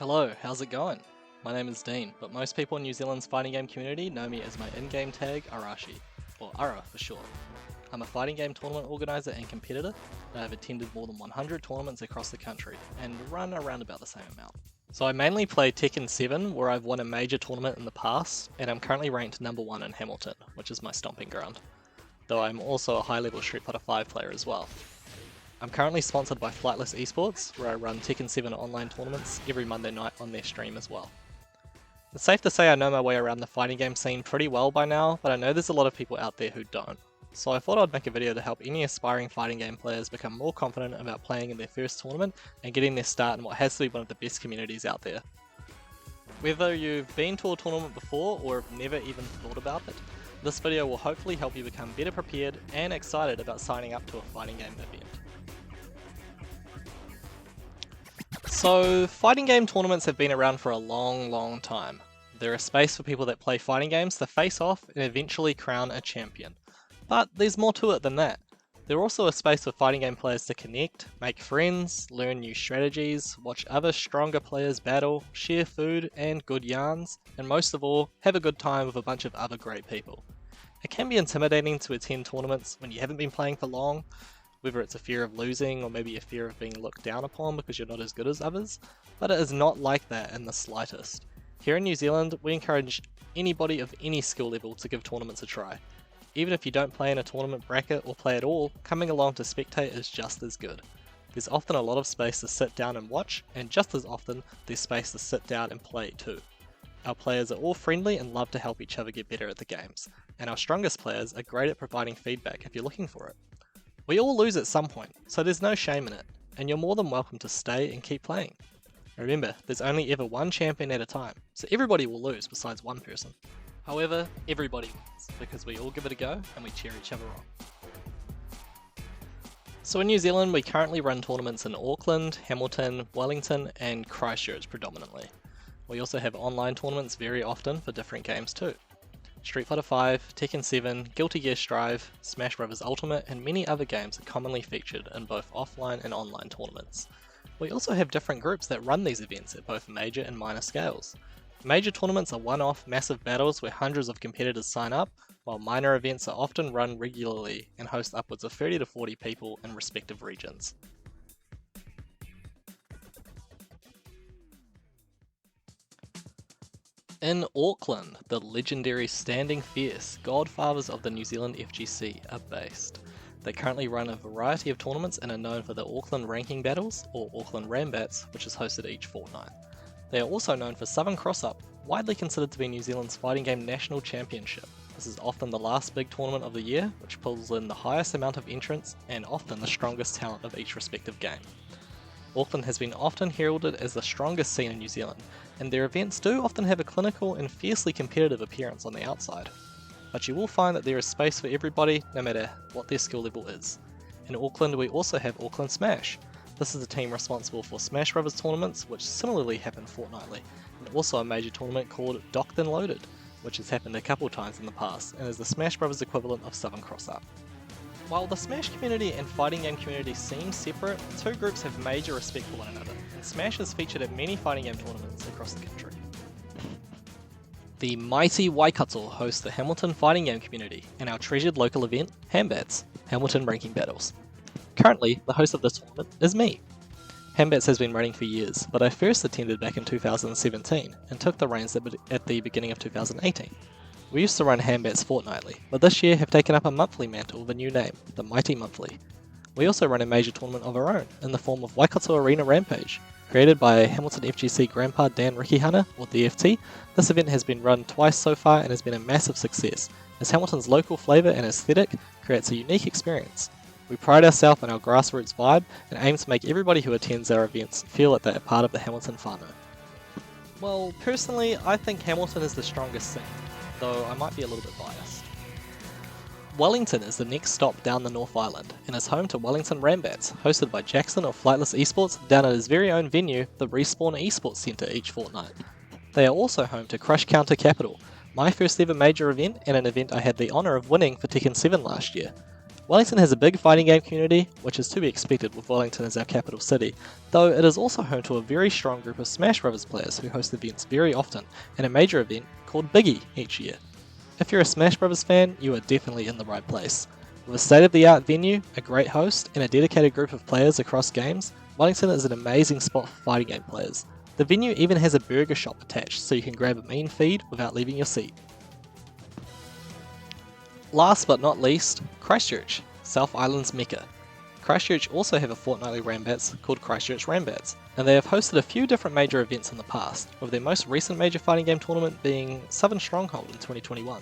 Hello, how's it going? My name is Dean, but most people in New Zealand's fighting game community know me as my in-game tag Arashi, or Ara for short. I'm a fighting game tournament organiser and competitor, and I have attended more than 100 tournaments across the country, and run around about the same amount. So I mainly play Tekken 7, where I've won a major tournament in the past, and I'm currently ranked number 1 in Hamilton, which is my stomping ground. Though I'm also a high-level Street Fighter 5 player as well. I'm currently sponsored by FlightlessEsports, where I run Tekken 7 online tournaments every Monday night on their stream as well. It's safe to say I know my way around the fighting game scene pretty well by now, but I know there's a lot of people out there who don't. So I thought I'd make a video to help any aspiring fighting game players become more confident about playing in their first tournament and getting their start in what has to be one of the best communities out there. Whether you've been to a tournament before or have never even thought about it, this video will hopefully help you become better prepared and excited about signing up to a fighting game event. So, fighting game tournaments have been around for a long time. They're a space for people that play fighting games to face off and eventually crown a champion. But there's more to it than that. They're also a space for fighting game players to connect, make friends, learn new strategies, watch other stronger players battle, share food and good yarns, and most of all, have a good time with a bunch of other great people. It can be intimidating to attend tournaments when you haven't been playing for long, whether it's a fear of losing or maybe a fear of being looked down upon because you're not as good as others, but it is not like that in the slightest. Here in New Zealand, we encourage anybody of any skill level to give tournaments a try. Even if you don't play in a tournament bracket or play at all, coming along to spectate is just as good. There's often a lot of space to sit down and watch, and just as often, there's space to sit down and play too. Our players are all friendly and love to help each other get better at the games, and our strongest players are great at providing feedback if you're looking for it. We all lose at some point, so there's no shame in it, and you're more than welcome to stay and keep playing. Remember, there's only ever one champion at a time, so everybody will lose besides one person. However, everybody wins, because we all give it a go and we cheer each other on. So in New Zealand, we currently run tournaments in Auckland, Hamilton, Wellington and Christchurch predominantly. We also have online tournaments very often for different games too. Street Fighter 5, Tekken 7, Guilty Gear Strive, Smash Bros Ultimate and many other games are commonly featured in both offline and online tournaments. We also have different groups that run these events at both major and minor scales. Major tournaments are one-off massive battles where hundreds of competitors sign up, while minor events are often run regularly and host upwards of 30 to 40 people in respective regions. In Auckland, the legendary Standing Fierce Godfathers of the New Zealand FGC are based. They currently run a variety of tournaments and are known for the Auckland Ranking Battles, or Auckland Rambats, which is hosted each fortnight. They are also known for Southern Cross-Up, widely considered to be New Zealand's fighting game national championship. This is often the last big tournament of the year, which pulls in the highest amount of entrants and often the strongest talent of each respective game. Auckland has been often heralded as the strongest scene in New Zealand, and their events do often have a clinical and fiercely competitive appearance on the outside. But you will find that there is space for everybody, no matter what their skill level is. In Auckland we also have Auckland Smash. This is a team responsible for Smash Bros tournaments, which similarly happen fortnightly, and also a major tournament called Docked and Loaded, which has happened a couple times in the past, and is the Smash Bros equivalent of Southern Cross-Up. While the Smash community and fighting game community seem separate, two groups have major respect for one another, and Smash is featured at many fighting game tournaments across the country. The mighty Waikato hosts the Hamilton fighting game community, and our treasured local event, Hambats, Hamilton Ranking Battles. Currently, the host of this tournament is me. Hambats has been running for years, but I first attended back in 2017, and took the reins at the beginning of 2018. We used to run Hambats fortnightly, but this year have taken up a monthly mantle with a new name, the Mighty Monthly. We also run a major tournament of our own, in the form of Waikato Arena Rampage. Created by Hamilton FGC Grandpa Dan Rikihana, or DFT, this event has been run twice so far and has been a massive success, as Hamilton's local flavour and aesthetic creates a unique experience. We pride ourselves on our grassroots vibe and aim to make everybody who attends our events feel that they are part of the Hamilton whānau. Well, personally, I think Hamilton is the strongest scene, though I might be a little bit biased. Wellington is the next stop down the North Island, and is home to Wellington Rambats, hosted by Jackson of FlightlessEsports down at his very own venue, the Respawn Esports Centre, each fortnight. They are also home to Crush Counter Capital, my first ever major event and an event I had the honour of winning for Tekken 7 last year. Wellington has a big fighting game community, which is to be expected with Wellington as our capital city, though it is also home to a very strong group of Smash Brothers players who host events very often, and a major event called Biggie each year. If you're a Smash Brothers fan, you are definitely in the right place. With a state-of-the-art venue, a great host, and a dedicated group of players across games, Wellington is an amazing spot for fighting game players. The venue even has a burger shop attached, so you can grab a mean feed without leaving your seat. Last but not least, Christchurch, South Island's Mecca. Christchurch also have a fortnightly Rambats called Christchurch Rambats, and they have hosted a few different major events in the past, with their most recent major fighting game tournament being Southern Stronghold in 2021.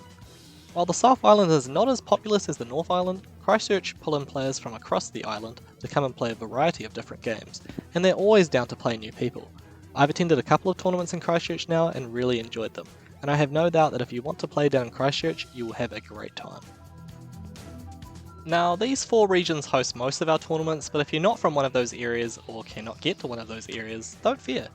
While the South Island is not as populous as the North Island, Christchurch pull in players from across the island to come and play a variety of different games, and they're always down to play new people. I've attended a couple of tournaments in Christchurch now and really enjoyed them, and I have no doubt that if you want to play down in Christchurch, you will have a great time. Now, these 4 regions host most of our tournaments, but if you're not from one of those areas or cannot get to one of those areas, don't fear.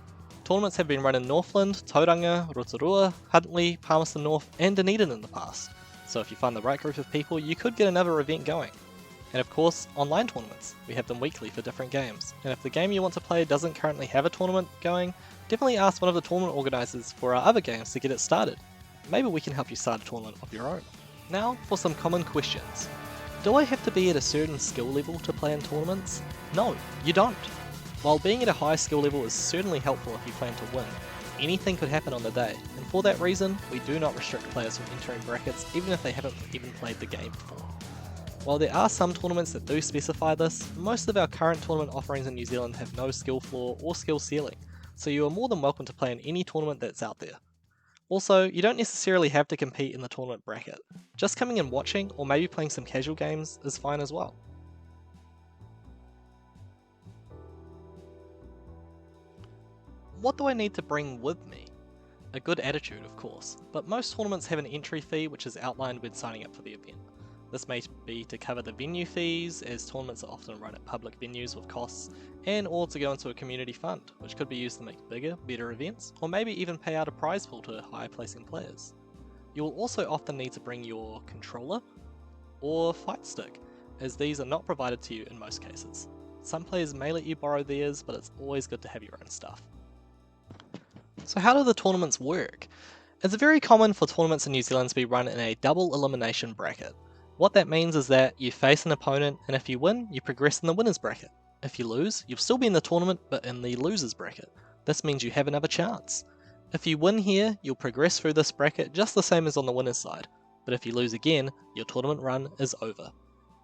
Tournaments have been run in Northland, Tauranga, Rotorua, Huntly, Palmerston North, and Dunedin in the past, so if you find the right group of people, you could get another event going. And of course, online tournaments. We have them weekly for different games, and if the game you want to play doesn't currently have a tournament going, definitely ask one of the tournament organisers for our other games to get it started. Maybe we can help you start a tournament of your own. Now for some common questions. Do I have to be at a certain skill level to play in tournaments? No, you don't. While being at a high skill level is certainly helpful if you plan to win, anything could happen on the day, and for that reason, we do not restrict players from entering brackets even if they haven't even played the game before. While there are some tournaments that do specify this, most of our current tournament offerings in New Zealand have no skill floor or skill ceiling, so you are more than welcome to play in any tournament that's out there. Also, you don't necessarily have to compete in the tournament bracket. Just coming and watching, or maybe playing some casual games, is fine as well. What do I need to bring with me? A good attitude, of course, but most tournaments have an entry fee which is outlined when signing up for the event. This may be to cover the venue fees, as tournaments are often run at public venues with costs, and or to go into a community fund, which could be used to make bigger, better events, or maybe even pay out a prize pool to higher placing players. You will also often need to bring your controller or fight stick, as these are not provided to you in most cases. Some players may let you borrow theirs, but it's always good to have your own stuff. So how do the tournaments work? It's very common for tournaments in New Zealand to be run in a double elimination bracket. What that means is that you face an opponent, and if you win, you progress in the winner's bracket. If you lose, you'll still be in the tournament, but in the loser's bracket. This means you have another chance. If you win here, you'll progress through this bracket just the same as on the winner's side, but if you lose again, your tournament run is over.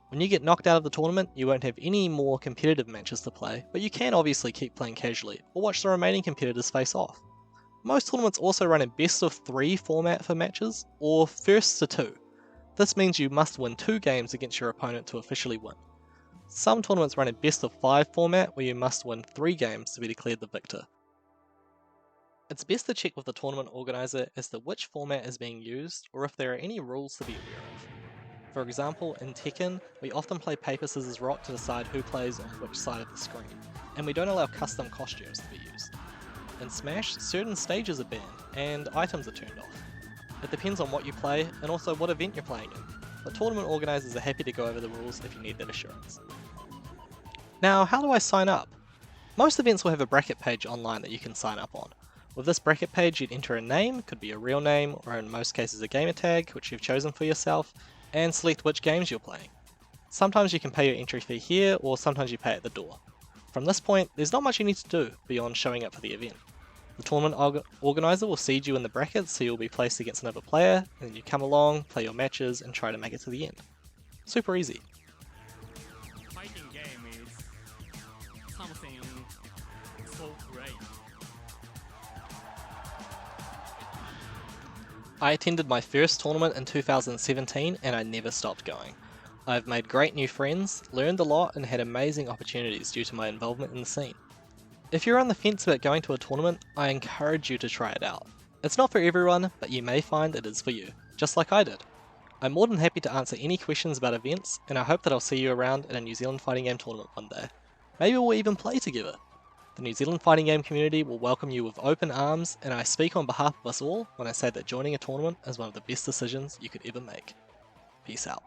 When you get knocked out of the tournament, you won't have any more competitive matches to play, but you can obviously keep playing casually, or watch the remaining competitors face off. Most tournaments also run a best of 3 format for matches, or first to 2. This means you must win 2 games against your opponent to officially win. Some tournaments run a best of 5 format where you must win 3 games to be declared the victor. It's best to check with the tournament organiser as to which format is being used or if there are any rules to be aware of. For example, in Tekken, we often play paper, scissors, rock to decide who plays on which side of the screen, and we don't allow custom costumes to be used. In Smash, certain stages are banned and items are turned off. It depends on what you play and also what event you're playing in, but tournament organisers are happy to go over the rules if you need that assurance. Now, how do I sign up? Most events will have a bracket page online that you can sign up on. With this bracket page, you'd enter a name, could be a real name, or in most cases a gamer tag, which you've chosen for yourself, and select which games you're playing. Sometimes you can pay your entry fee here, or sometimes you pay at the door. From this point, there's not much you need to do beyond showing up for the event. The tournament organiser will seed you in the brackets, so you'll be placed against another player, and then you come along, play your matches, and try to make it to the end. Super easy. Fighting game is something so great. I attended my first tournament in 2017 and I never stopped going. I've made great new friends, learned a lot, and had amazing opportunities due to my involvement in the scene. If you're on the fence about going to a tournament, I encourage you to try it out. It's not for everyone, but you may find it is for you, just like I did. I'm more than happy to answer any questions about events, and I hope that I'll see you around at a New Zealand fighting game tournament one day. Maybe we'll even play together. The New Zealand fighting game community will welcome you with open arms, and I speak on behalf of us all when I say that joining a tournament is one of the best decisions you could ever make. Peace out.